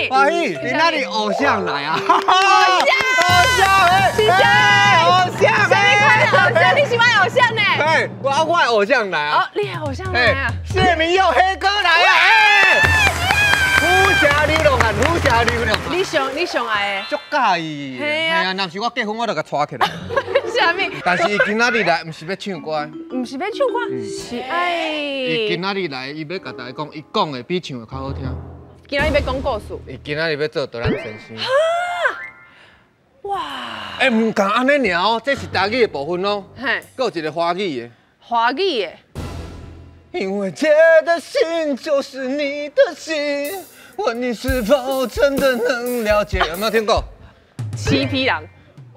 欢喜，你那里偶像来啊！偶像，谁偶像？偶像，你喜欢偶像呢？哎，我的偶像来啊！哦，你的偶像来啊！谢明佑黑哥来啊！哎，武侠流浪汉，武侠流浪汉。你上爱的？足介意。系啊，若是我结婚，我就甲娶起来。啥物？但是伊今仔日来，唔是要唱歌，唔是要唱歌，是爱。伊今仔日来，伊要甲大家讲，伊讲的比唱的较好听。今仔日要讲故事。伊今仔日要做导览神仙。哇！哎，唔敢安尼尔哦，这是台语的部分哦。嘿，还有一个华语的。华语的。因为这的心就是你的心，问你是否真的能了解？有没有听过？七匹狼。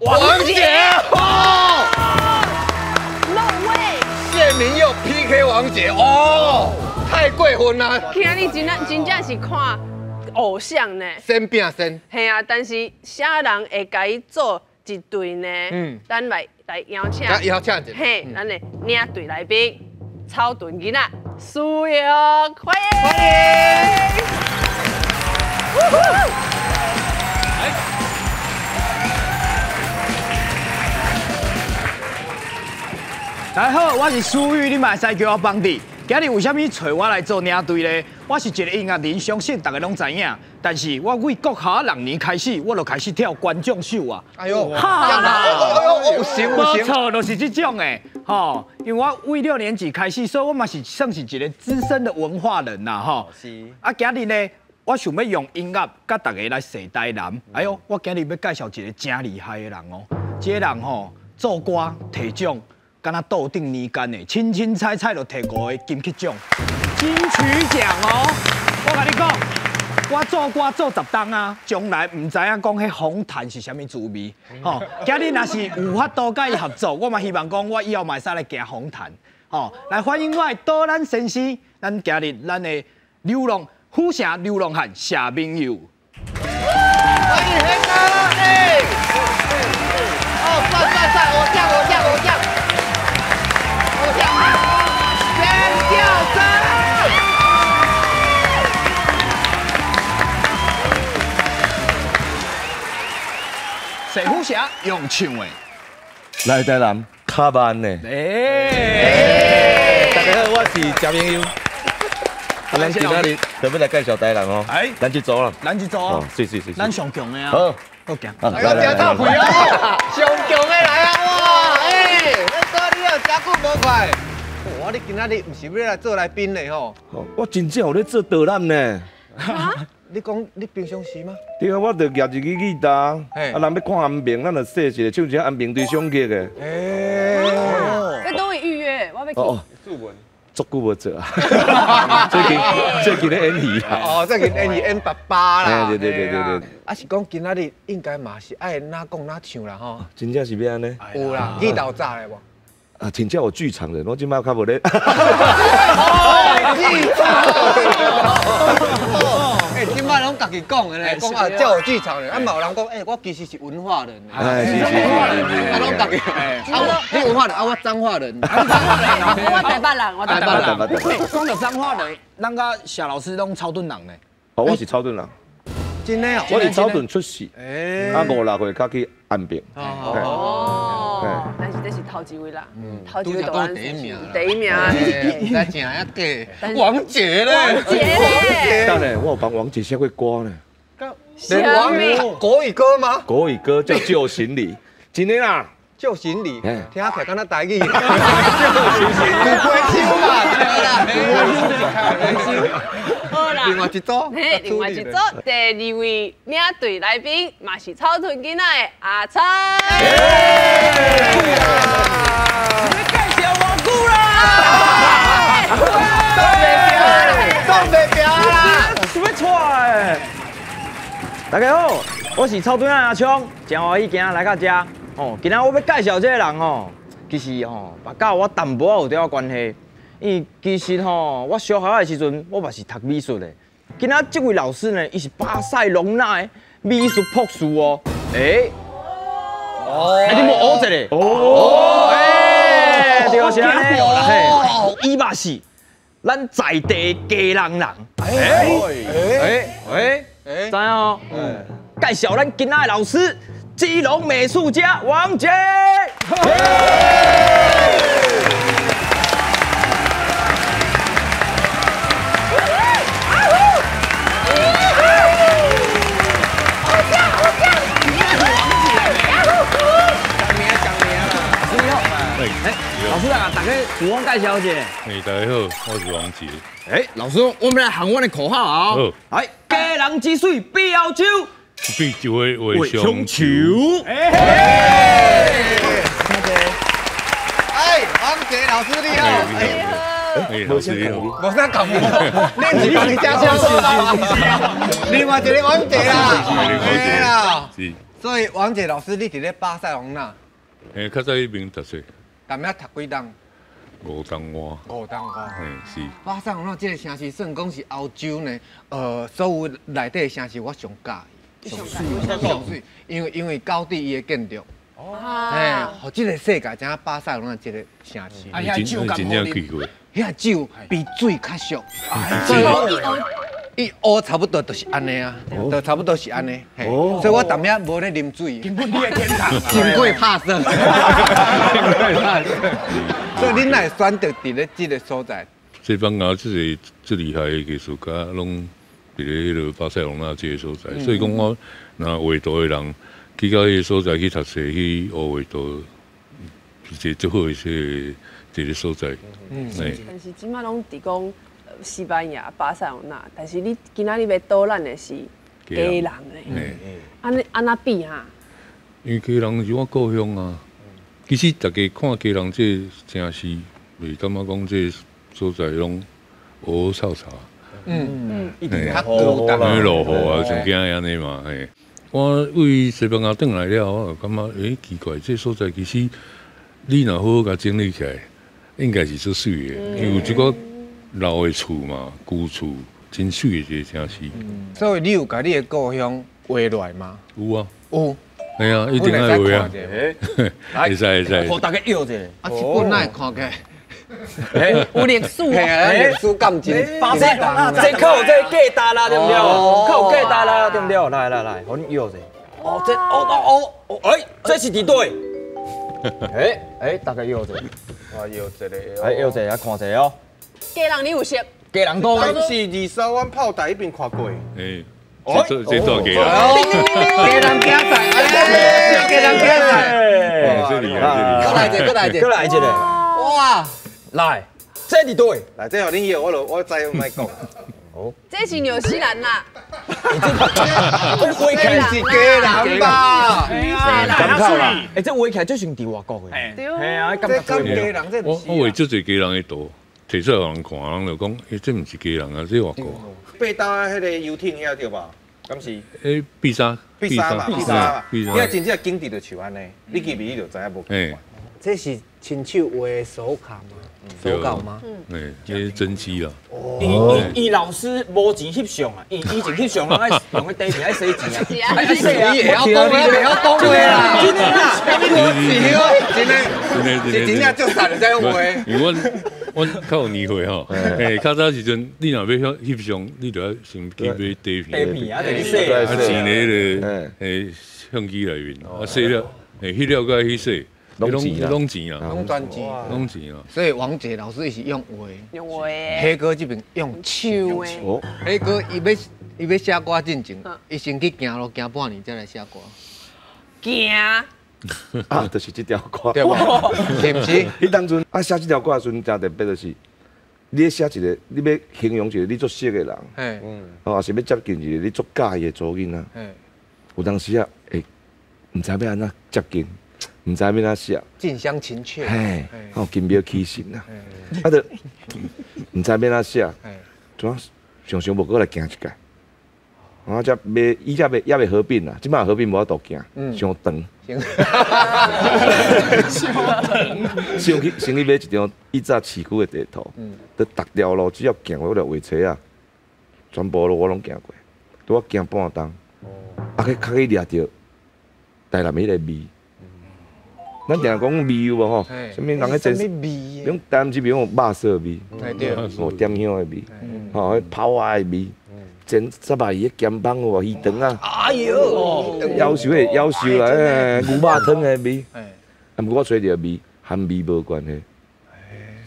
王杰哦 ，No way！ 谢明佑 PK 王杰哦，太过分啦！今日真正是看偶像呢。先拼先。系啊，但是啥人会甲伊做一队呢？咱来邀请。邀请一下。嘿，咱的领队来宾，草屯囡仔苏玉，欢迎！大家好，我是苏玉，你嘛会使叫我邦弟。今日为虾米找我来做领队呢？我是一个音乐人，相信大家拢知影。但是我为国下6年开始，我就开始跳观众秀啊！哎呦，有行，没错，就是这种诶，吼。因为我为6年级开始，所以我嘛是算是一个资深的文化人呐，吼。是。啊，今日呢，我想要用音乐甲大家来洗台南。哎呦，我今日要介绍一个真厉害的人哦。这个人吼，做歌摕奖。敢若斗顶年间的，清彩彩就摕5个金曲奖、金曲奖哦！我甲你讲，我做歌做10档啊，从来唔知影讲迄红毯是啥物滋味。吼，今日若是有法度甲伊合作，我嘛希望讲我以后嘛使来行红毯。吼，来欢迎我的导览先生，咱今日咱的虎城流浪汉谢明佑。欢迎黑哥！哎，哦，帅，我降。尖叫声！谁虎侠用唱的？来台南卡慢呢？大家好，我是谢明佑。咱今仔日特别来介绍台南哦。哎，咱去走了。是。咱上强的啊。好强。哎呦，真臭屁哦！上强的来啊！哇，哎，你啊，真久无快。我你今仔日唔是要来做来宾的吼？我真正有咧做导览呢。你讲你平常时吗？对啊，我就夹一支吉他，啊，人要看安平，咱就说一个唱一下安平对相曲的。要等我预约，我要去。注文。足久无做啊！最近咧演戏啦。哦，最近演爸爸啦。对。啊是讲今仔日应该嘛是爱哪讲哪唱啦吼。真正是要安尼？有啦，吉他有炸嘞无？啊，真正有剧场人，我即摆较无咧。剧场。哎，即摆拢家己讲的咧，讲啊，叫有剧场人，啊嘛有人讲，哎，我其实是文化人。哎，是。啊，拢家己。你文化人，啊，我彰化人。我台北人，我台北人。讲到彰化人，咱甲谢老师拢草屯人呢。哦，我是草屯人。真的哦。我是草屯出世。啊，5、6岁较去安平。但是这是头一位啦，头一位都讲第一名。第一名。在正一个王杰咧。王杰咧。当然，我有帮王杰写过歌呢。国语歌吗？国语歌叫《旧行李》，真的啦。旧行李，听起来敢若台语。旧行李，古龟修嘛，对啦。好啦，另外一组，另外一组第2位领队来宾嘛是草屯囡仔的阿灿。你介绍我久啦！冻袂掉啦！什么错诶？大家好，我是草屯阿昌，真欢喜今仔来到遮。哦，今仔我要介绍这个人吼，其实吼，嘛甲我淡薄仔有点关系。因为其实吼，我小学的时阵，我嘛是读美术的。今仔这位老师呢，伊是巴塞隆纳的美术博士哦。你无学一个？就是安尼。嘿，伊嘛是咱在地家人人。知影哦？介绍咱今仔的老师，基隆美术家王杰。老师啊，大家自我介绍一下。大家好，我是王杰。老师，我们来喊我的口号啊！好，来，家人之水必要酒，必就会为乡愁。王杰老师你好。老师你好。我在讲你，你是帮你家乡是另外一个王杰啦。是。所以王杰老师，你伫咧巴塞隆纳？较早迄边读书。但要读几档？5档外。5档外。是。巴塞隆纳这个城市算讲是欧洲呢，所有内底的城市我上喜欢，上水，因为高地伊的建筑。互这个世界知影巴塞隆纳这个城市。遐酒真正去过。遐酒比水较俗，所以伊乌差不多就是安尼啊，就差不多是安尼。所以我淡仔无咧啉水。根本你的天堂。真过拍算。所以恁来选择伫咧这个所在。西班牙最厉害的艺术家，拢伫咧迄个巴塞隆纳这个所在。所以讲我若画图的人去到迄个所在去读册去学画图，是一个最好的一个所在。但是即摆拢伫讲西班牙、巴塞隆纳，但是你今仔日要倒咱的是家人嘞，安那比哈？因为家人是我故乡啊。其实大家看家人这城市，袂感觉讲这所在拢乌乌草草。一定较孤单。落雨啊，像今安尼嘛，我为西班牙转来了，我就感觉奇怪，这所在其实你若好好甲整理起来，应该是足水的，因为有一个老的厝嘛，旧厝，真水的一个城市。所以你有甲你的故乡画落来吗？有啊。有。系啊，一定爱画啊。会使。互大家摇一下。啊，这本哪会看起来？有历史哦，历史感情。巴塞隆纳这靠有这价值啦，对不对？靠有价值啦，对不对？来，互你摇一下。这是伫对。大家摇一下。我摇一个。摇一下，看一下哦。家人你有识？家人多。当时23湾炮台迄边看过。这多家人。家人竞赛，家人竞赛。这厉害，过来一个。哇，来，这伫对。来，这互恁摇，我知莫讲。这是纽西兰啦。这画起来是家人吧？感觉啦。这画起来就像伫外国的。对啊，感觉家人这我画足侪家人的图，摕出来互人看，人就讲，这毋是家人啊，这外国。八斗啊，迄个游艇遐对吧？敢是？必杀嘛。你真正经典就像安尼，你记你就知影无。这是亲手画的手卡吗？手稿吗？这是真迹啦。伊老师无钱翕相啊，以前翕相爱用个底片爱洗钱啊，爱洗啊，也要讲话，也要讲话啦。真的啦，真正足sad在用话。因为我较有年岁吼，较早时阵你若要翕相，你就要先去买底片啊，就是洗啊，钱咧个相机内面，洗了，翕了再去洗。拢钱啊，拢钱啊。所以王杰老师伊是用画，黑哥这边用手的。黑哥伊要写歌进前，伊先去行路行半年才来写歌。行。啊，就是这条歌，对吧？是不是？迄当阵写这条歌的时阵，真特别就是，你咧写一个，你要形容一个你做色的人，也是要接近一个你做假的做囡仔。有当时啊，唔知要安怎接近。唔知要哪写，近乡情怯，金庙起神啊，啊，就唔知要哪写，怎常无过来行一届，啊，才卖伊才也未合并啦，即摆合并无法度行，伤长。先去买一张以早市区的地图，伫逐条路只要行过条画册啊，全部路我拢行过，拄我行半冬，啊去较去掠着台南迄个味。咱定讲味有无吼？什物人迄真？用台南这边有肉色味，哦点香的味，吼迄泡蛙的味。煎沙巴鱼、咸棒哦、鱼肠啊，哎呦，夭寿啦，牛肉汤的味，啊，毋过我吹着味，含味无关系，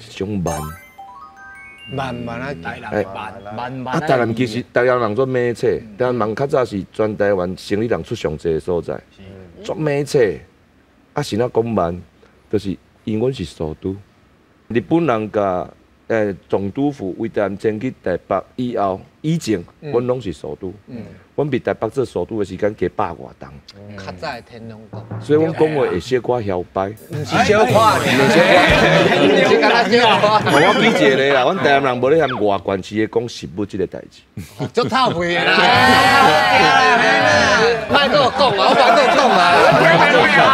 是种慢啊，台南慢啊，台南其实台南人做美册，台南人较早是全台湾生理人出上济的所在，做美册，啊是哪讲慢，就是因阮是首都，日本人甲。总督府为台南迁去台北以前，阮拢是首都。阮比台北做首都的时间加100外冬。较早的天龙国，所以阮讲话会小可摇摆。毋是小可，毋是敢若小可。我记一个啦，阮台南人无咧含外县市的讲食物这个代志。足透屁的啦！莫跟我讲啊，我莫跟我讲啊。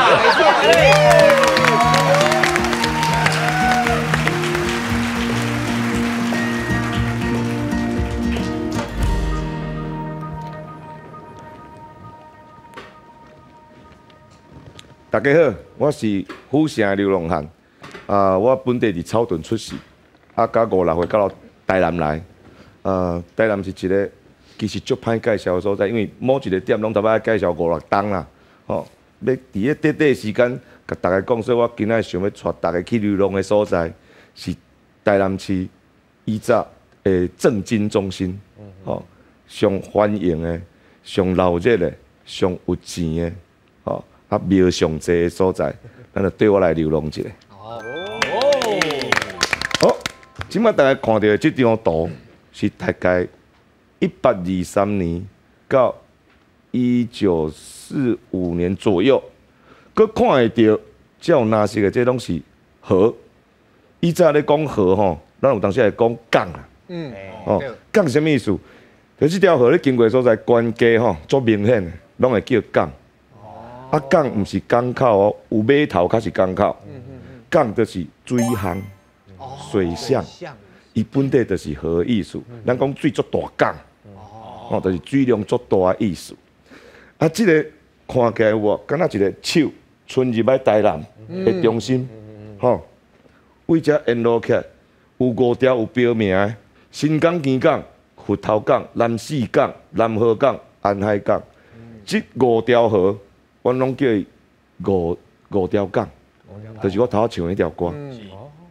大家好，我是府城流浪汉。我本地伫草屯出世，甲5、6岁到台南来。台南是一个其实足歹介绍的所在，因为某一个点拢头摆介绍5、6档啦。吼，要伫咧短短时间，甲大家讲，所以我今仔想要带大家去流浪的所在，是台南市以早的政经中心。吼，上欢迎的、上闹热的、上有钱的。吼。庙上济的所在，咱就对我来流浪一下。好，即摆大家看到的这张图是大概1823年到1945年左右，佮看会到这有蓝色的，这拢是河。以前咧讲河吼，咱有当时会讲港啦。港什么意思？就是这条河咧经过的所在，关街吼足明显的，拢会叫港。啊，港毋是港口哦，有码头才是港口。港就是水巷、水巷，伊本地就是河意思。咱讲水足大港，就是水量足大的意思。啊，这个看起来有无，敢若一个手伸入来台南的中心，吼，为遮沿路起来有5条有标名的：新港、基港、佛头港、南四港、南河港、安海港。这5条河。阮拢叫伊五条港，就是我头仔唱迄条歌。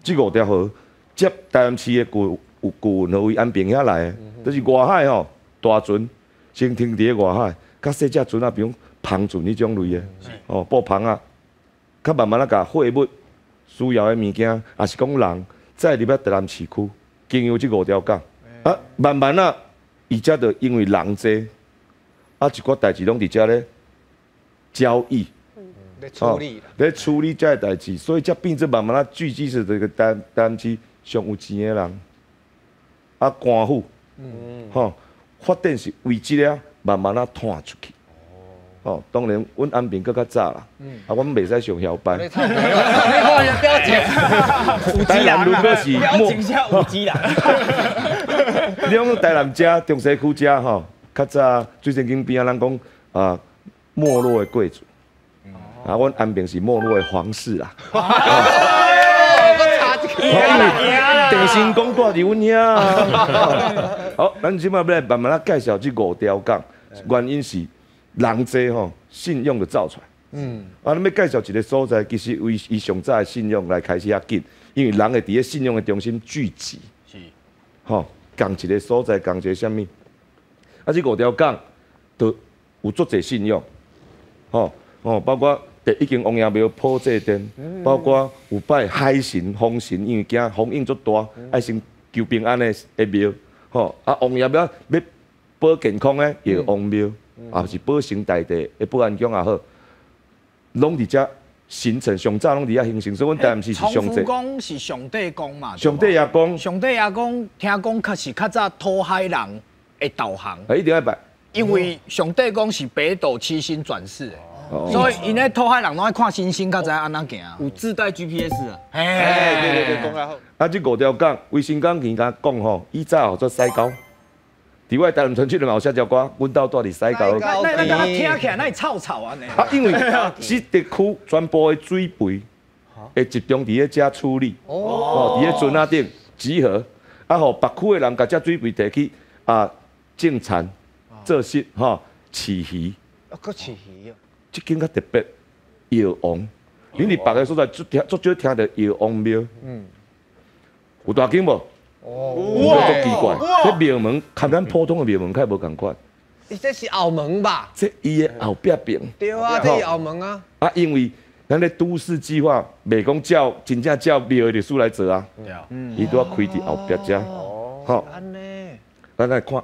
这5条河接台南市的旧运河为安平遐来的，就是外海吼大船先停伫外海，较细只船啊，比如篷船迄种类的，布篷啊，较慢慢甲货物需要的物件，也是讲人再入来台南市区，经由这5条港，啊，慢慢啊，伊遮就因为人多，啊，一寡代志拢伫遮咧。交易，咧处理这代志，所以才变成慢慢啊聚集是这个台南市上有钱的人，啊官府，吼发展是为这个慢慢啊传出去。哦，当然，阮安平搁较早啦，啊，阮袂使上摇摆。你看人标情，台南如果是标情下有机啦。你讲台南遮中西区遮吼，较早最正经边啊，咱讲啊。没落的贵族，啊，阮安平是没落的皇室啦。地心宫住伫阮遐。好，咱即摆要来慢慢啊介绍这5条港，原因是人多吼，信用就造出来。啊，咱要介绍一个所在，其实为以上早的信用来开始较紧，因为人会伫咧信用的中心聚集。是。吼，共一个所在，共一个啥物？啊，这5条港都有足侪信用。包括已经王爷庙破祭殿，包括有拜海神、风神，因为惊风影足大，爱先求平安的庙。王爷庙要保健康的，也有王庙，也是保生大帝的保安宫也好，拢伫遮形成，上早拢伫遐形成，所以阮台南市是上济。洪福宫是上帝宫嘛？上帝爷宫。上帝爷宫听讲确实较早土海人的导航。一定要拜。因为上帝讲是北斗七星转世的。所以，因咧土海人拢爱看星星，较知安怎行。有自带 GPS 啊！对，讲得好。啊，这5条港，卫生港伊甲讲吼，以早做西郊，伫我台南村区里嘛有写条歌，阮兜住伫西郊。那听起来那臭臭安尼。啊，因为这地区全部的水肥会集中伫咧遮处理，伫咧船仔顶集合，啊，互别区的人甲遮水肥摕去种田、做食饲鱼。搁饲鱼哦。即间较特别，药王。恁伫别个所在足少听到药王庙。有大间无？哦，足奇怪。这庙门，跟咱普通的庙门较无共款。这是后门吧？这伊的后壁边。对啊，这是后门啊。啊，因为咱咧都市计划，袂讲照真正照庙的历史来做啊。伊都要开伫后壁遮。好。安尼。咱来看，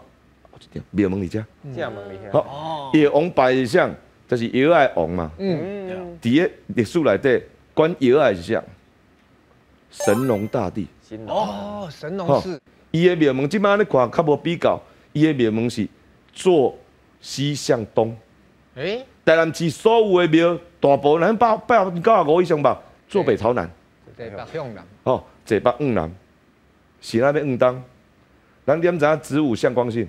庙门伫遮。这门里。好，药王拜的像。就是药的王嘛，伫个历史内底，管药的是啥？神农大帝。哦，神农氏。伊的庙门即摆咧看较无比较，伊的庙门是坐西向东。台南市所有的庙，大部分95%以上吧，坐北朝南。坐北向南。哦，坐北向南，是那边向东。咱点知影子午向光性？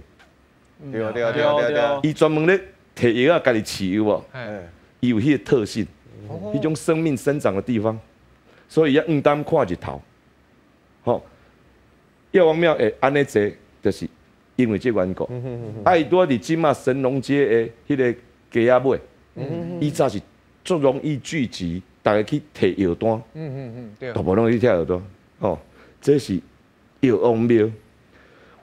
对。伊专门咧。摕药啊，家己饲有无？伊有迄个特性，迄种生命生长的地方，所以要向东看日头。吼，药王庙会安尼坐，就是因为这缘故。伊拄伫即马神农街的迄个街仔尾，以早是足容易聚集，大家去摕药单。对。大部拢去摕药单。吼，这是药王庙。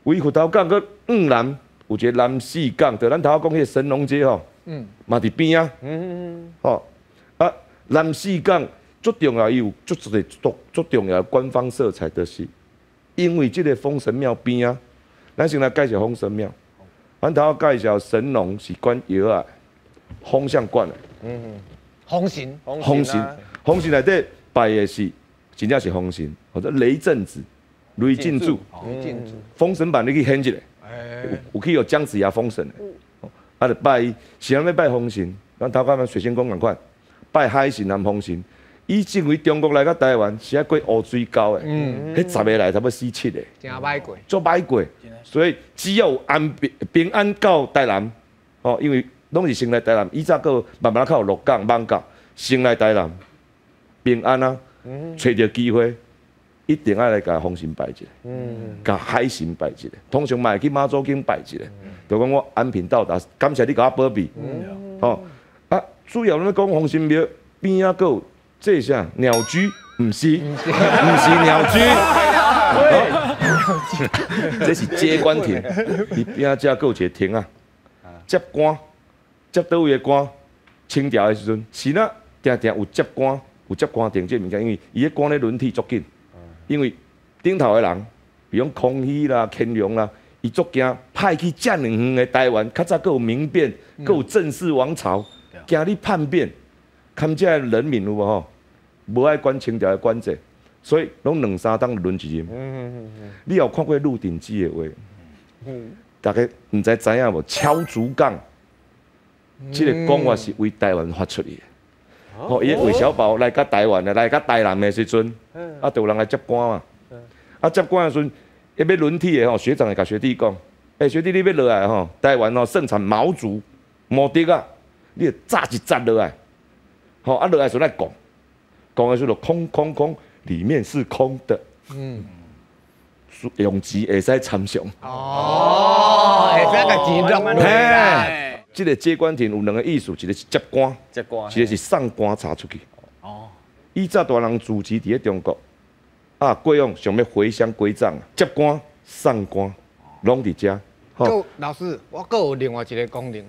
为佛头港个向南。有一个南四港，就咱头讲迄个神农街吼，嘛伫边啊，吼啊南四港最重要有足重要的官方色彩，就是因为这个封神庙边啊，咱先来介绍封神庙，咱头介绍神农是管药啊，风向管的，风神，风神内底拜的是真正是风神，或者雷震子、雷震子，封神版你去显一下。有去有姜子牙封神的，啊，就拜是咱要拜风神，咱头壳水仙宫共款，拜海神和风神。以前为中国来到台湾是要过乌水沟的，迄10个来差不多4、7个，真歹过，足歹过。所以只要有平安到台南，哦，因为拢是先来台南，以早个慢慢较有鹿港、艋舺，先来台南平安啊，找到机会。一定要来甲风神拜一下，甲海神拜一下。通常嘛会去妈祖经拜一下，就讲我安平到达，感谢你甲我保庇。哦，啊，主要咱讲风神庙边啊，有这啥鸟居？唔是鸟居，这是接官亭。伊边遮有一个亭啊，接官，接倒位的官？清朝的时阵，是呐，定有接官，有接官亭这物件，因为伊个官咧轮替足紧。因为顶头的人，比如康熙啦、乾隆啦，伊足惊派去遮两远的台湾，较早佫有民变，佫有郑氏王朝，惊你叛变，看遮人民有无吼，无爱管清朝的管制，所以拢2、3当轮一任。你有看过《鹿鼎记》的话？大家唔知影无？敲竹杠，这个讲话是为台湾发出的。吼，伊韦小宝来到台湾来到台南的时阵，就有人来接官嘛。接官的时阵，要轮替的吼，学长会甲学弟讲，学弟你要落来吼，台湾吼盛产毛竹、毛竹啊，你要炸一炸落来，吼落来时来讲的时候空，里面是空的。用钱会使参详。会使甲钱落来。这个接官亭有2个意思，一个是接官，一个是送官查出去。以早大人主持伫咧中国，过往想要回乡归葬，接官、送官，拢伫遮。老师，我阁有另外一个功能。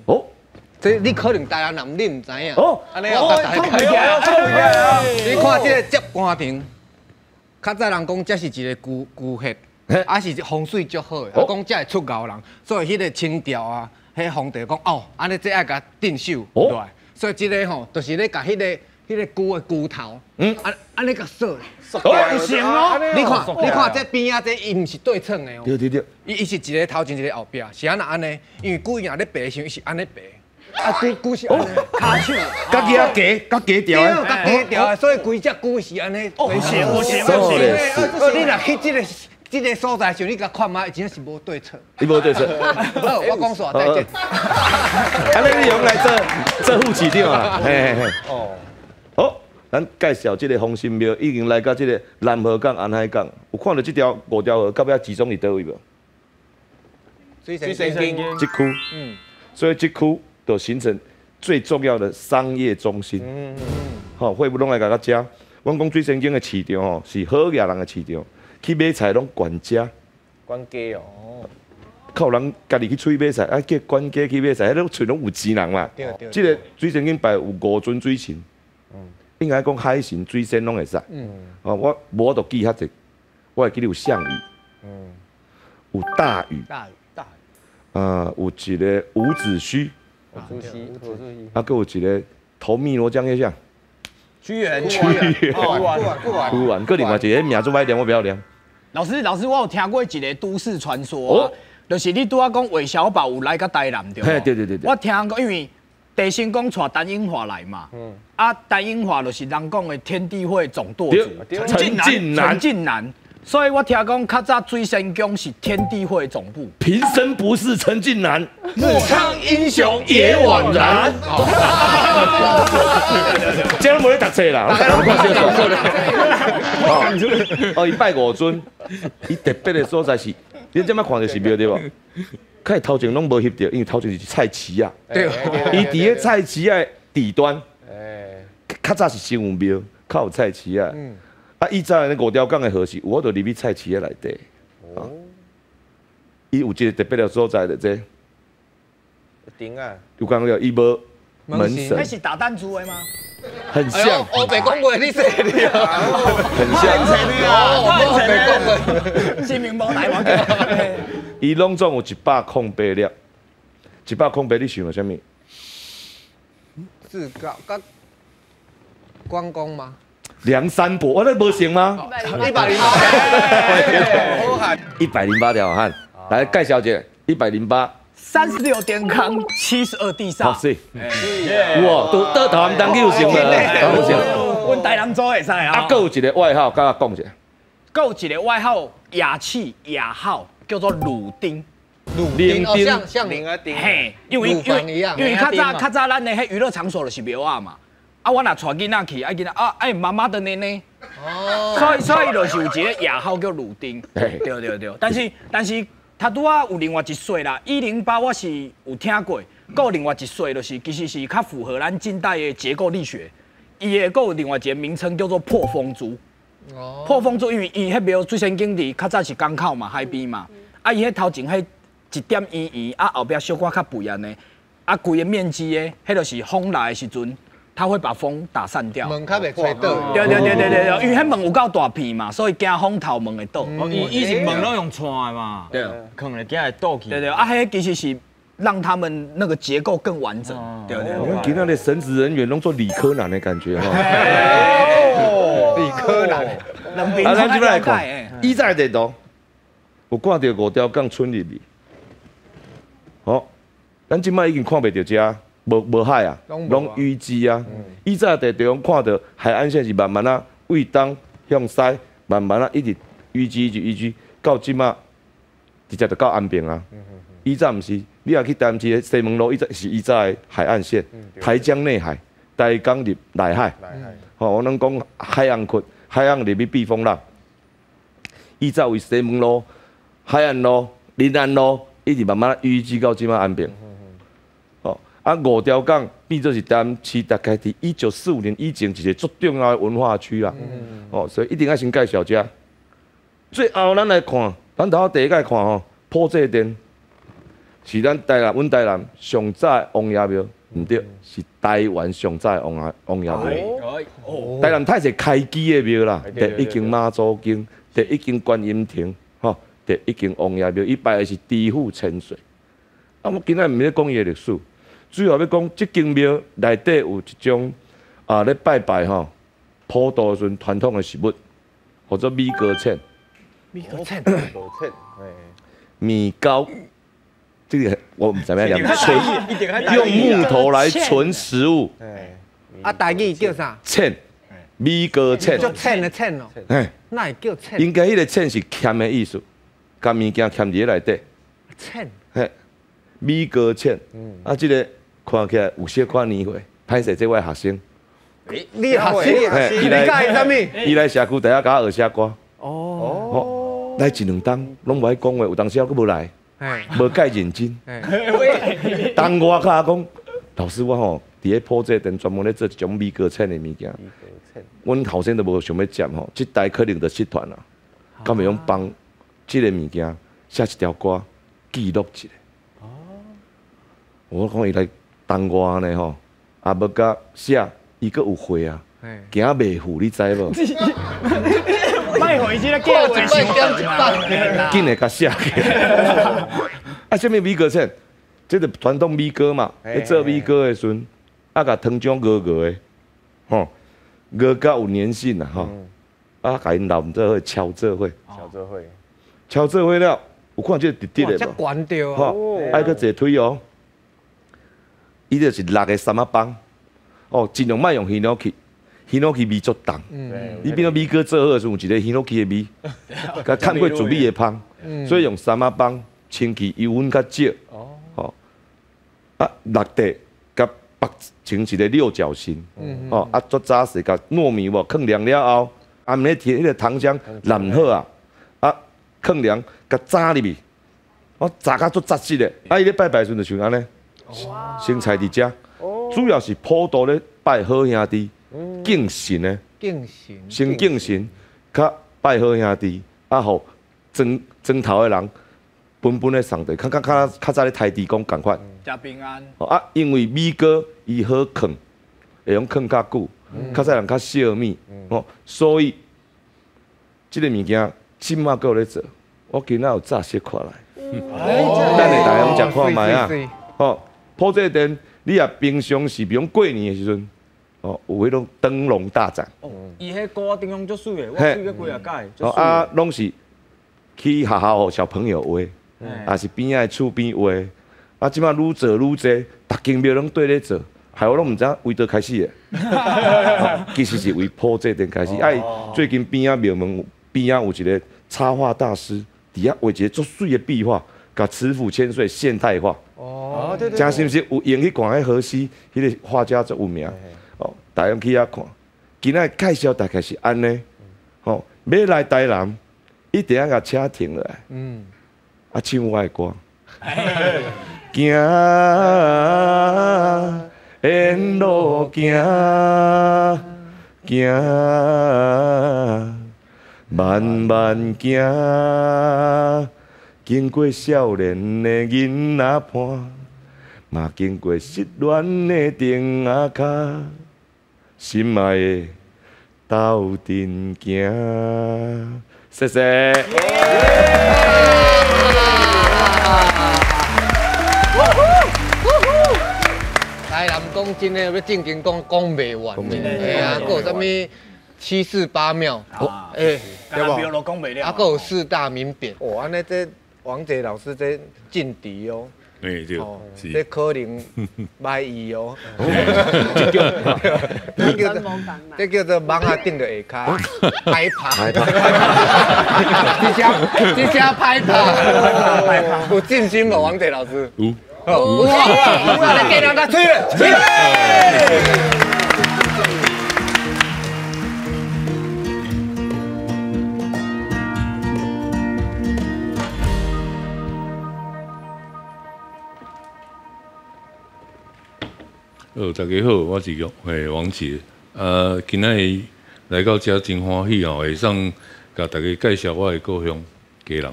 这你可能台南人你唔知影。安尼我甲大家解释。你看这个接官亭，较早人讲这是一个巨穴，是风水足好的，讲这会出牛人，所以迄个清朝迄皇帝讲安尼这爱甲镇守落来，所以这个吼，就是咧甲迄个迄个龟的龟头，安尼甲锁。有行哦，你看这边啊，这伊毋是对称的哦。对，伊是一个头前一个后壁，是安那安尼，因为龟若咧爬上，伊是安尼爬，啊龟是安尼，骹手，甲夹掉对，甲夹掉的，所以规只龟是安尼。有行。你若去这个所在时，你甲看嘛，真正是无对称。你无对称。好，我讲煞再见。安尼你用来做副市长啊？嘿。好，咱介绍这个红心庙已经来到这个南河港、安海港，有看到这条5条河到尾集中伫倒位无？水神经。这区，所以这区就形成最重要的商业中心。好，会不拢来甲遮。阮讲水神经的市场吼，是好野人的市场。去买菜拢管家，管家哦，靠人家己去出去买菜，叫管家去买菜，迄种厝拢有钱人嘛。对。这个水神经摆有5尊水神，应该讲海神、水仙拢会使。哦，我无就记较济，我会记得有项羽，有大禹，有一个伍子胥，啊，佮有一个投汨罗江迄啥？屈原，屈原，佮另外一个名做歹念，我不要念。老师，我有听过一个都市传说就是你拄仔讲韦小宝有来到台南对？对。我听过，因为地心讲带单英华来嘛，单英华就是人讲的天地会总舵主陈近南，所以我听讲较早水神宫是天地会总部。平生不是陈近南，莫唱英雄也枉然。这样无咧读册啦，哦，伊拜5尊，伊特别的所在是，你这摆看就是庙对无？开头前拢无翕到，因为头前是菜市啊。对。伊伫个菜市啊底端，较早是新武庙，较有菜市啊。啊，以前那5条港的河是，我就入去菜市啊内底。哦。伊有一个特别的所在的这。顶啊。有讲了，伊无门神。那是打弹珠的吗？很像。我白讲过，你说的啊。很像。我白讲过。新民无台湾。伊拢总有108粒，108你想了什么？是甲关公吗？梁山伯，我那无成吗？108。108条汉，来介绍一下108。36点康，72地上。好是，哇，都倒台湾当有成了，阮台南组会使啊。啊，佫有一个外号，甲我讲一下。佫有一个外号，雅号叫做鲁丁。鲁丁哦，像林儿丁。嘿，因为较早咱的迄娱乐场所就是庙仔嘛。啊，我若带囡仔去，囡仔啊，妈妈的奶奶。哦。所以就是有一个雅号叫鲁丁。对。但是。他拄啊有另外一说啦，108我是有听过，佮有另外一说就是其实是较符合咱近代的结构力学，伊个佮有另外一个名称叫做破风珠。破风珠因为伊迄庙水仙境里较早是港口嘛，海边嘛，啊伊迄头前迄一点圆，啊后壁小可较肥安尼，啊规个面积的，迄就是风来的时阵。它会把风打散掉，门较袂吹倒。对，因为迄门有够大片嘛，所以惊风头门会倒。以前门拢用串的嘛，对，可能惊会倒去。对，啊，迄其实是让他们那个结构更完整。对。我们今天的神职人员拢做理科男的感觉哈。理科男，啊，咱即摆来看，以前地图有看到5条港村入面，好，咱即摆已经看袂到遮。无海啊，拢淤积啊。以前地中看到海岸线是慢慢啊，为东向西，慢慢啊一直淤积，到即马直接就到安平啊。以前毋是，你若去台南市的西门路，是以前的海岸线，台江内海，台江入内海。吼，我拢讲海洋区，海洋入去避风浪。以前为西门路、海岸路、临安路，一直慢慢淤积到即马安平。啊，5条港变做是台南市大概伫1945年以前一个最重要的文化区啦。哦，所以一定要先介绍遮。最后咱来看，咱头第一个看吼，普济殿是阮台南上早的王爷庙，毋对，是台湾上早的王爷庙。台南太侪开基的庙啦，第一间妈祖经，第一间观音亭，吼，第一间王爷庙，伊拜的是地府千岁。啊，我今仔毋咧讲伊的历史。主要要讲，这间庙内底有一种咧拜拜吼，普渡的时阵传统的食物，或者米糕芡。米糕芡，米糕，这个我唔知咩念，用木头来存食物。啊，台语叫啥？芡，米糕芡。叫芡的芡哦。哎，那会叫芡？应该迄个芡是欠的意思，将物件欠伫内底。芡。嘿，米糕芡。啊，这个看起来有小可年岁，歹势这位学生。你学生？伊来教伊啥物？伊来社区大家甲我学写歌。哦。来一两冬，拢无爱讲话，有当时还佫无来，无介认真。当我甲讲，老师我吼，伫咧普济店专门咧做一种米糕芡的物件。阮后生都无想要接吼，即代可能就失传啦。敢袂用帮即个物件写一条歌记录一下。哦。我讲伊来当我安尼吼，也无甲写，伊佫有会啊，惊袂赴，你知无？卖回去了，叫我想紧来甲写起来。啊，什么米糕芡？这个传统米糕嘛，咧做米糕的时阵，啊，甲汤浆熬的，吼，熬到有粘性啦，吼，啊，甲因淋做伙敲做伙，敲做伙了，有看这直直的无？悬着吼，爱搁坐推哦，伊就是6个三仔棒，哦，尽量莫用鱼脑去。鱼脑去味足重，你变到米糕做好的时候，有一个鱼脑去的味，甲看过煮米的香，所以用三仔棒清气油温较少，哦，啊落地甲绑成一个六角形，哦，啊做扎实甲糯米无放凉了后，啊毋咧填迄个糖浆淋好啊，啊放凉甲炸入去，我炸甲足扎实的，啊伊咧拜拜时阵就像安尼，生菜伫遮，主要是普渡咧拜好兄弟。敬神呢？先敬神，较拜好兄弟，啊，互庄头的人本的送地，较早咧台地讲共款。食平安。啊，因为米糕伊好藏，会用藏较久，较早人较小米，所以即个物件即马搁有咧做，我今仔有早些看来，咱会大家食看卖啊。哦，普济店你也平常是比如过年的时阵。哦，有迄种灯笼大展。哦，伊迄歌顶拢足水的，我水过几啊届。哦啊，拢是去学校互小朋友画，也是边仔厝边画。啊，即摆愈做愈济，逐间庙拢对咧做，害我拢毋知影为倒开始的。其实是为普济店开始。哎，最近边仔庙门边仔有一个插画大师，伫遐画一个足水的壁画，甲慈父千岁现代化。哦，对对。真是毋是有用去看迄河西，迄个画家足有名。大家去遐看，今仔介绍大概是安尼，吼，要来台南，一定要甲车停落来，啊，唱我的歌，行，沿路行，行，慢慢行，经过少年的囡仔伴，嘛经过失恋的丁仔脚。心爱的斗阵行，谢谢。台南讲真诶，要正经讲袂完。哎呀，还有啥物7寺8庙，对无？讲袂了。啊，还有4大名匾。哦，安尼这王杰老师这劲敌哦。对，这可能歹意哦。这叫做蠓仔顶着下骹，拍拍。这下拍拍。有信心无，王杰老师？有。哇！来给两个吹了，起来！大家好，我是王杰。今仔来到遮真欢喜哦，会当甲大家介绍我的故乡家人。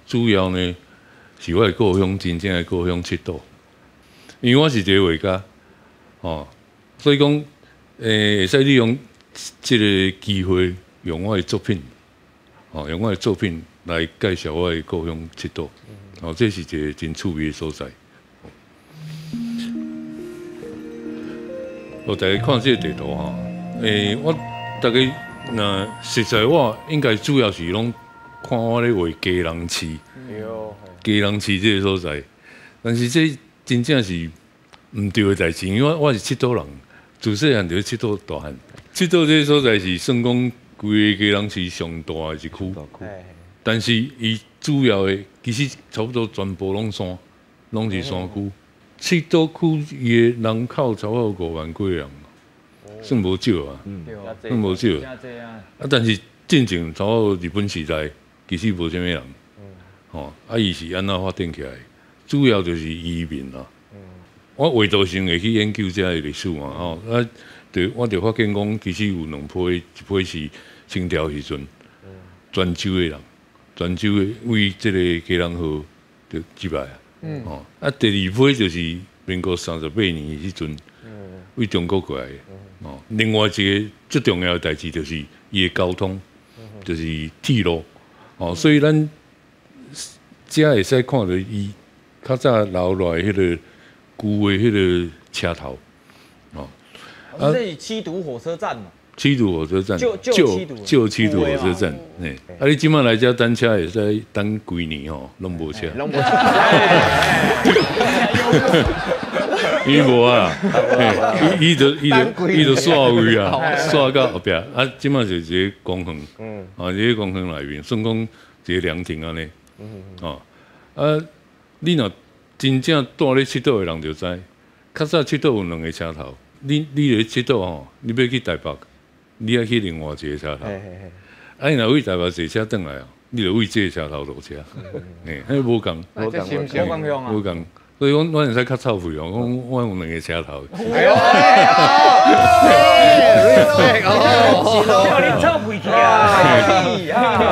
主要呢是我的故乡，真正的故乡七堵。因为我是一个画家，所以讲，会使利用这个机会，用我的作品，用我的作品来介绍我的故乡七堵。这是一个真趣味的所在。我大家看这个地图哈，我大概那实在我应该主要是拢看我咧画基隆市，基隆市这个所在，但是这真正是唔对的代志，因为我是七岛人，自细汉就七岛大汉，七岛这个所在是算讲规个基隆市上大的一区，但是伊主要的其实差不多全部拢山，拢是山区。七岛区伊的人口差不多5万几人，算无少啊，算无少。但是进前差不多日本时代，其实无啥物人，伊是安怎发展起来？主要就是移民啦。我画图性会去研究这个历史嘛，我就发现讲，其实有2批，一批是清朝时阵，泉州的人，泉州的为这个基隆河就入来啊。第2批就是民国38年时阵，为中国过来的。另外一个最重要的代志就是伊的交通，就是铁路。所以咱遮会使看到伊较早留落来迄个旧的迄个车头。这是七堵火车站嘛？七堵火车站，旧七堵火车站，你即摆来遮等车会使等几年拢无车。伊无啊，伊就煞位啊，煞到后壁即摆就是一个公园，一个公园内面，算讲一个凉亭安尼，你若真正住咧七岛的人就知，较早七岛有2个车头。你咧七岛你要去台北，你要去另外一个车头。你若为台北坐车转来你就为这个车头落车。迄无共，无共。所以我会使较臭屁我有2个车头。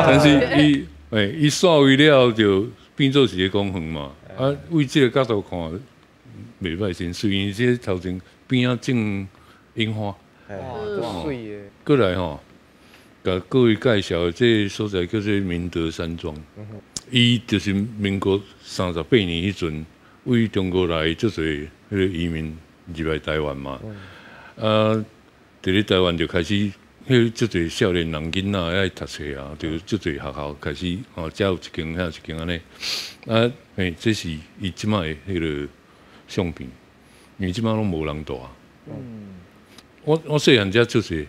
但是伊煞位了就变做是个公园嘛。为这个角度看，袂歹，真水。因这头前边仔种樱花，水的。过来甲各位介绍这个所在叫做明德山庄。伊就是民国38年迄阵，为中国来足侪迄个移民入来台湾嘛。伫咧台湾就开始，迄足侪少年人囡仔爱读册啊，就足侪学校开始遮有一间，遐有一间安尼。这是伊即摆的迄个相片，因为即摆拢无人住。我细汉遮足侪。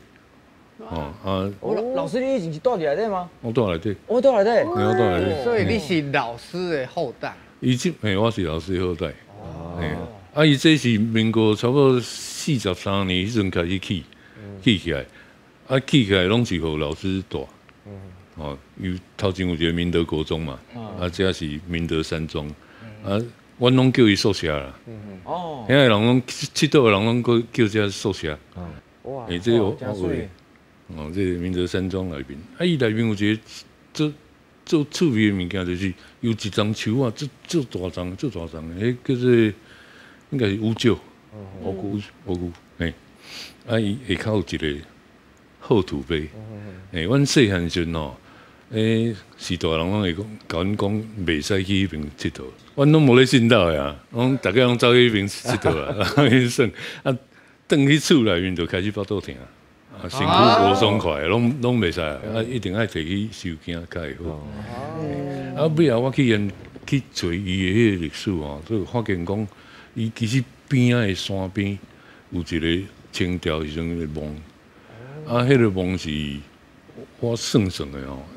老师，你以前是住伫内底吗？我住内底。我住内底。我住内底。所以你是老师的后代。我是老师的后代。伊这是民国差不多43年迄阵开始起起来，起来拢是互老师住。有头前有一个明德国中嘛，这是明德山庄，阮拢叫伊宿舍啦。遐个人拢七岛的人拢叫这宿舍。哇！这我这明德山庄内面，伊内面有一个做趣味的物件，就是有一丛树啊，做大丛，迄叫做应该是乌桕，乌龟，伊下口有一个厚土碑。阮细汉时阵时大人拢会甲阮讲，袂使去迄边佚佗。阮拢无咧信道呀，大家拢走去迄边佚佗啊，去耍转去厝内面就开始腹肚疼，身躯无爽快，拢袂使一定爱摕去收惊才会好。尾后我去找伊的迄个历史就发现讲，伊其实边仔的山边有一个清朝时阵的墓，迄个墓是我算的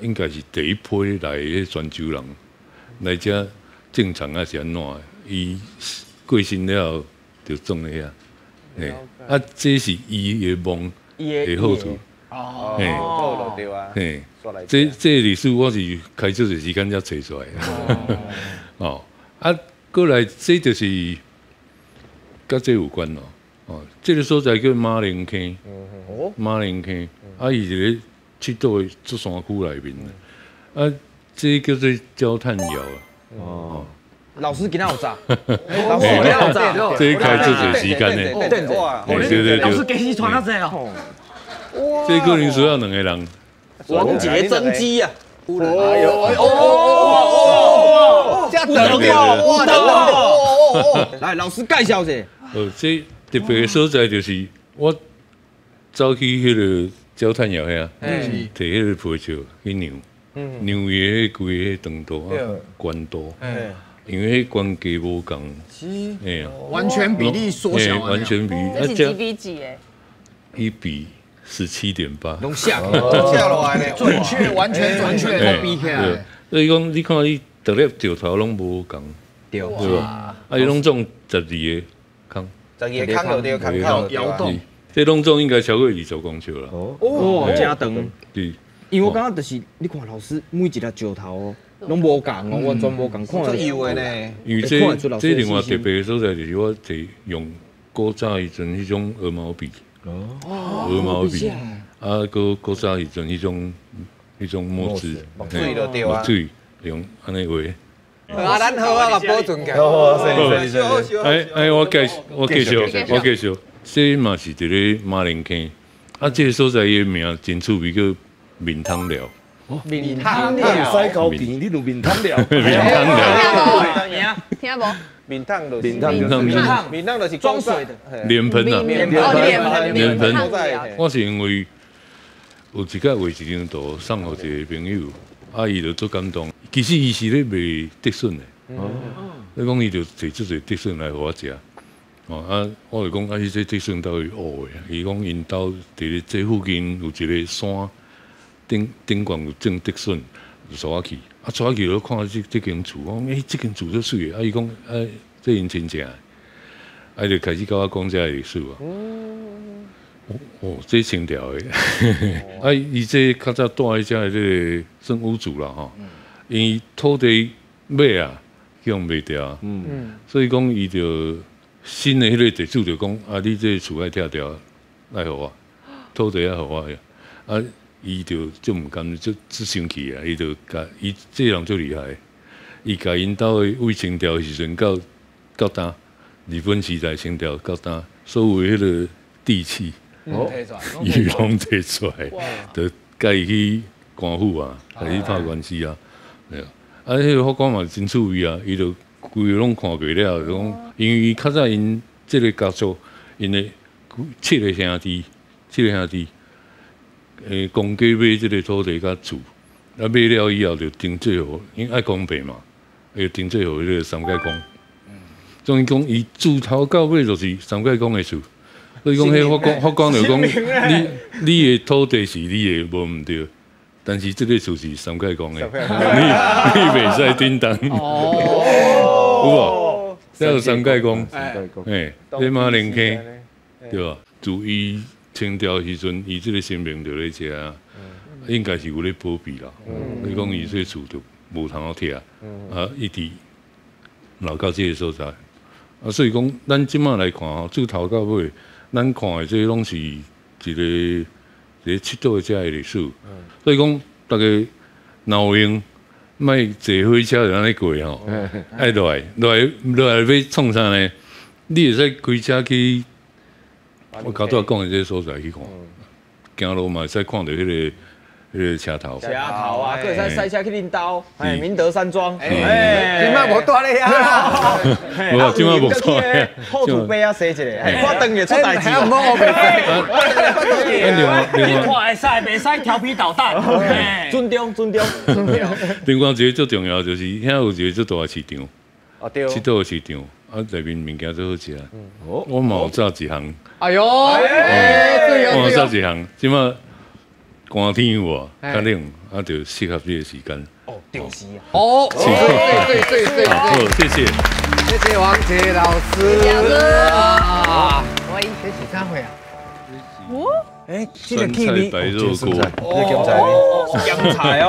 应该是第一批来的泉州人来遮正常还是安怎？伊过身了就种咧遐。这是伊的墓的后土。哦，对啊。这历史我是开足侪时间才找出来。过来这就是甲这有关这个所在叫马陵坑。马陵坑，伊一个七岛的竹山区内面。这叫做焦炭窑。老师今仔有炸，老师今仔有炸，这开足侪时间呢。对，老师给你传到这哦。这可能需要2个人。王杰真机啊！这等来，老师介绍一下。这特别的所在就是我走去迄个焦炭窑遐，摕迄个皮球去酿，酿伊迄规个长度啊，宽度，因为迄关节无共，哎呀，完全比例缩小，完全比，这是几比几诶？1比17.8，拢下落来咧，准确，完全准确，都比起来。所以讲，你看伊逐粒石头拢无共，对吧？啊，伊拢种12个坑，12个坑就对，坑口摇动。这拢总应该超过20公尺了。哦，真长。对。因为我感觉就是，你看老师每一粒石头拢无共哦，完全无共，看得有诶呢。因为这另外特别的所在就是我摕用古早迄阵迄种鹅毛笔，鹅毛笔，啊，古早迄阵迄种墨汁，墨水就对啊，墨水用安尼画。啊，咱好啊，把保存起来。我介绍，这嘛是一个马林坑，啊，这个所在伊名真趣味，叫面汤寮。面汤寮，西高边，你有面汤寮？面汤寮，听无？面汤就是面汤就是装水的，脸盆啊，脸盆。我是因为有一个画一张图送互一个朋友，啊，伊就足感动。其实伊是咧卖竹笋的，你讲伊就摕出侪竹笋来互我食。哦啊，我就讲啊，伊这竹笋到底学的？伊讲因兜伫咧这附近有一个山，顶悬有种竹笋，就带我去。啊，带我去就看这间厝，我讲这间厝足水的。啊，伊讲这因亲戚，啊，就开始甲我讲这历史啊。这清朝的。啊，伊这较早住喺遮的这个算屋主啦吼。因为土地买啊，用袂掉，所以讲伊就。新的迄个地主就讲啊，你这厝爱拆掉，爱互我，土地爱互我啊，伊就唔甘，就生气啊！伊就甲伊这人最厉害，伊甲因兜的为清朝时阵到呾，日本时代清朝到呾，所有迄个地契，伊拢摕出来，就甲伊去官府啊，甲伊拍官司啊，对啊，啊，迄个法官嘛真趣味啊，伊就。规个拢看过了，就讲，因为较早因即个家族，因的7个兄弟，公家买即个土地甲厝，啊买了以后就定做互，因爱公平嘛，就定做互迄个三界公。总讲伊自头到尾就是三界公的厝，所以讲迄法官就讲，你的土地是你的无毋对。但是这个厝是三界公的，你袂使叮当，有无？这有三界公，这马林坑，对吧？自伊清朝时阵，伊这个生命就咧遮啊，应该是有咧保庇啦。你讲伊这厝就无通好拆，啊，一直留到这个所在，啊，所以讲咱即马来看吼，自头到尾，咱看的这拢是一个。七岛遮的历史，所以讲大家闹用，莫坐火车就安尼过吼，爱落来要创啥呢？你会使开车去，我刚才讲的这个所在去看，行路嘛会使看到迄个车头。车头啊，佫会使赛车去恁兜，明德山庄。今摆无带你啊！无，今摆无带。后厨杯啊，洗一下，我等下出代志。还有冇白费？你看会使袂使调皮捣蛋？尊重。另外一个最重要就是遐有一个最大的市场，七岛的市场，啊内面物件最好食。我嘛有炸一项。哎呦，我有炸一项，即摆。寒天有啊，较冷，啊就适合这个时间。就是啊。对，好，谢谢王杰老师。啊，我这是啥会啊？这个酸菜白肉锅。咸菜哦。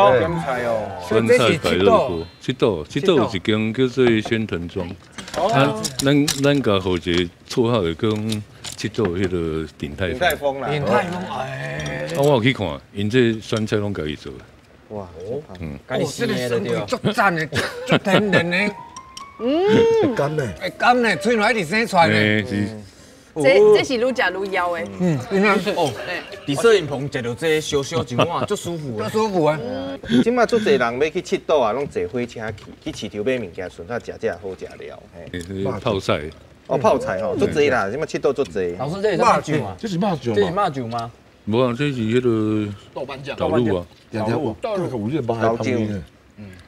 酸菜白肉锅，这道有一间叫做宣腾庄，咱甲好一个绰号就讲。去做迄个鼎泰丰，鼎泰丰，哎，我有去看，因这酸菜拢家己做。哇，这个酸菜足赞的，足天然的，会甘呢，嘴内一直生出来的。这是愈食愈枵的。哦，伫摄影棚食到这烧一碗，足舒服的。足舒服啊！即马足侪人要去佚岛啊，拢坐火车去市场买物件，顺便食好食了。泡菜。哦，泡菜吼，足济啦，什么佚佗足济。老师，这是麻酒吗？这是麻酒这是嘛？麻酒吗？无啊，这是迄个豆瓣酱。导入啊，两条有这把还旁边呢。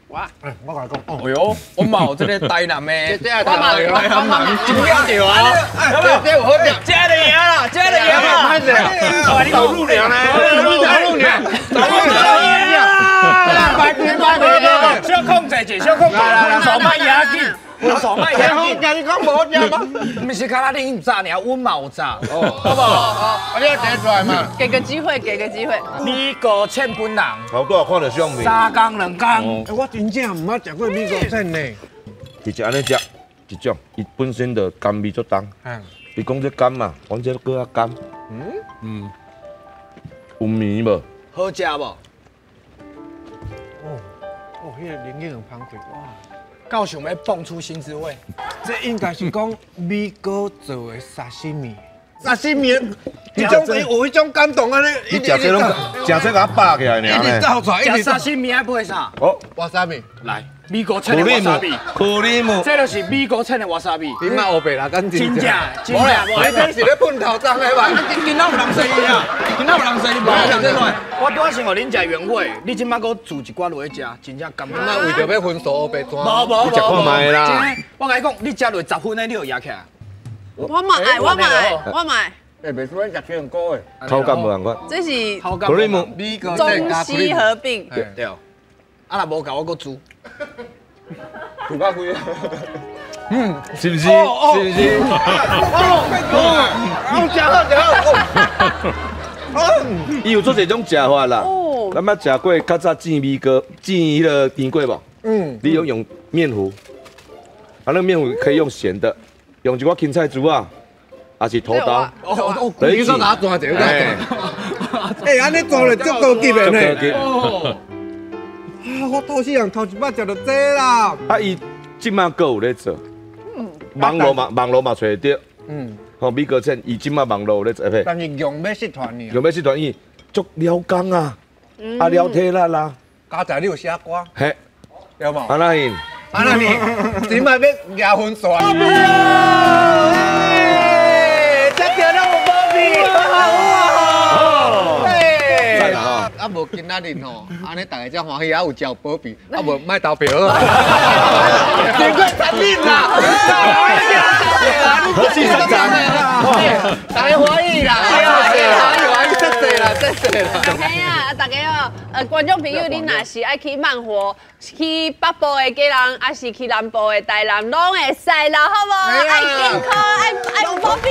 哇，我甲你讲，哎呦，我嘛有这个台南的，这台南的台南金标酒啊，这有好点，加的盐啦，加的盐啦，你导入了呢？导入了，小控制者，小控制，手卖压紧，手卖压紧。你讲无食吗？不是看你炸尔，阮嘛有炸，好不好？你要提出来嘛？给个机会，给个机会。米国芡本人，好多看到相片。 3工2工，我真正唔捌食过米国芡呢。伊是安尼食一种，伊本身就甘味足重。比讲这甘嘛，阮这搁较甘。有面无？好食无？哦，迄个灵眼很澎湃哇！够想要蹦出新滋味。这应该是讲米国做的沙西米。沙西米，迄种有迄种感动安尼，你食这拢食这甲拔起来一尔呢。直倒出来，一食直沙西米爱配啥？哦，哇沙米，来，美国芡的瓦萨比，克里姆，这就是美国芡的瓦萨比。你嘛黑白啦，干真正，真正，我这是咧喷头章的吧？今仔有人生意啊！今仔有人生意，无人生意。我拄仔想互恁食原味，你即摆搁煮一寡落去食，真正甘。那为着要分数黑白砖，无，你食看卖啦。我甲你讲，你食落10分的，你就压起来。我嘛爱，我嘛爱，我嘛爱。哎，袂输咱食香菇的。口感无共款。这是克里姆，米国中西合并。对。啊，若无够我搁煮。土咖啡。是不是？是不是？伊有做这种食法啦。咱捌食过较早煎米糕，煎迄个甜粿无？你用面糊，啊，那个面糊可以用咸的，用一寡芹菜珠啊，还是土豆，你说哪抓着？哎，安尼做了足高级的呢。啊，我头世人头一摆食到这啦。啊，伊即马阁有咧做，网络嘛找得到。吼，美国芡伊即马网络有咧做，但是用要集团呢。用要集团伊足了工啊，啊了体力啦。加在你有写歌，嘿，有无？安那因？安那你，今摆要压分数。这条让我包庇，赞啊！啊无今仔日吼，安尼大家才欢喜啊有交保庇，啊无卖投票。真快残忍啦！何其生长！大家欢喜啦！欢喜，谢谢啦，谢谢啦。嘿啊，大家哦，观众朋友，你若是爱去慢活，去北部的家人，还是去南部的台南，拢会使啦，好无？爱健康，爱保庇。